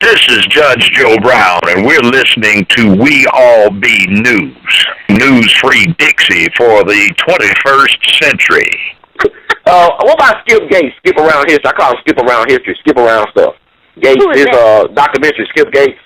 This is Judge Joe Brown, and we're listening to We All Be News. News-free Dixie for the 21st century. What about Skip Gates? Skip around history. I call him Skip around history. Skip around stuff. Gates is documentary. Skip Gates.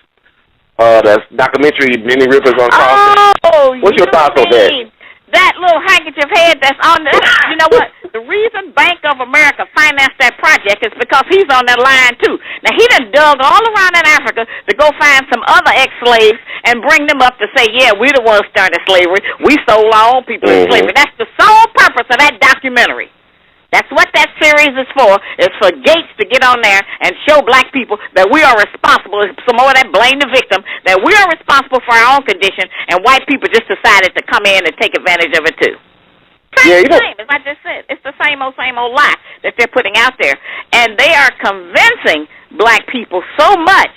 That's documentary. Many Rivers Uncrossed. Oh, what's your thoughts on that? That little handkerchief head that's on the, you know what? The reason Bank of America financed that project is because he's on that line, too. Now, he done dug all around in Africa to go find some other ex-slaves and bring them up to say, yeah, we the ones started slavery. We sold our own people in slavery. That's the sole purpose of that documentary. That's what that series is for. It's for Gates to get on there and show black people that we are responsible. Some more of that blame the victim, that we are responsible for our own condition, and white people just decided to come in and take advantage of it, too. Same, as I just said. It's the same old lie that they're putting out there. And they are convincing black people so much.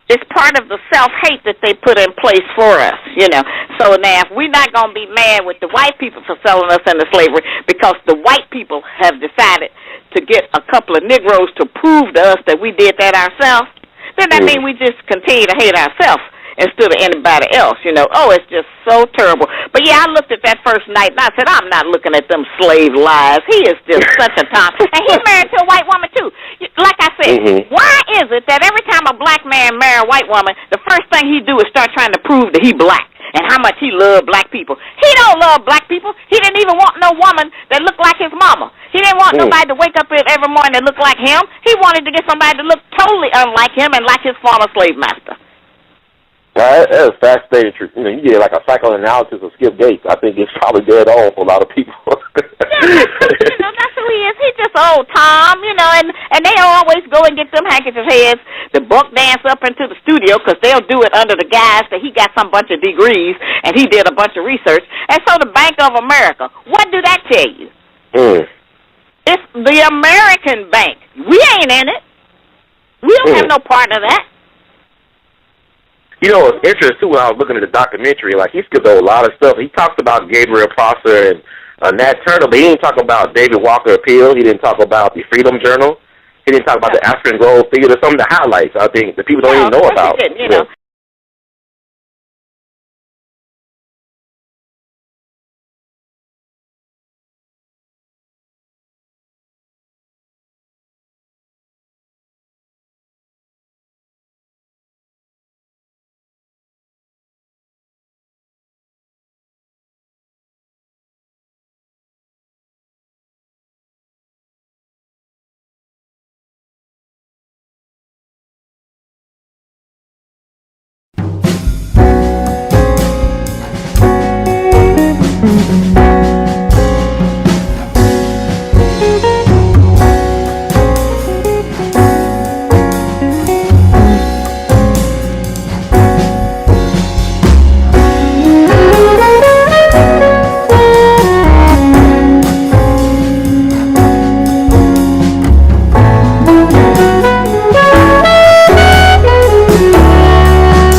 It's part of the self-hate that they put in place for us, you know. So now, if we're not going to be mad with the white people for selling us into slavery because the white people have decided to get a couple of Negroes to prove to us that we did that ourselves, then that means we just continue to hate ourselves instead of anybody else, you know. Oh, it's just so terrible. But, yeah, I looked at that first night, and I said, I'm not looking at them slave lives. He is just such a Tom. And he married to a white woman, too. Like I said, why is it that every time a black man marries a white woman, the first thing he do is start trying to prove that he black and how much he loved black people? He don't love black people. He didn't even want no woman that looked like his mama. He didn't want nobody to wake up every morning that looked like him. He wanted to get somebody to look totally unlike him and like his former slave master. That is fascinating. You know, you get like a psychoanalysis of Skip Gates. I think it's probably dead on for a lot of people. Yeah, you know, that's who he is. He's just old Tom, you know, and they always go and get them handkerchief heads to buck dance up into the studio because they'll do it under the guise that he got some bunch of degrees and he did a bunch of research. And so the Bank of America, what do that tell you? It's the American bank. We ain't in it. We don't have no part of that. You know, it's interesting, too, when I was looking at the documentary, like, he skipped over a lot of stuff. He talked about Gabriel Prosser and Nat Turner, but he didn't talk about David Walker Appeal. He didn't talk about the Freedom Journal. He didn't talk about the African Grove Theater. Some of the highlights, I think, that people don't even know about. You know,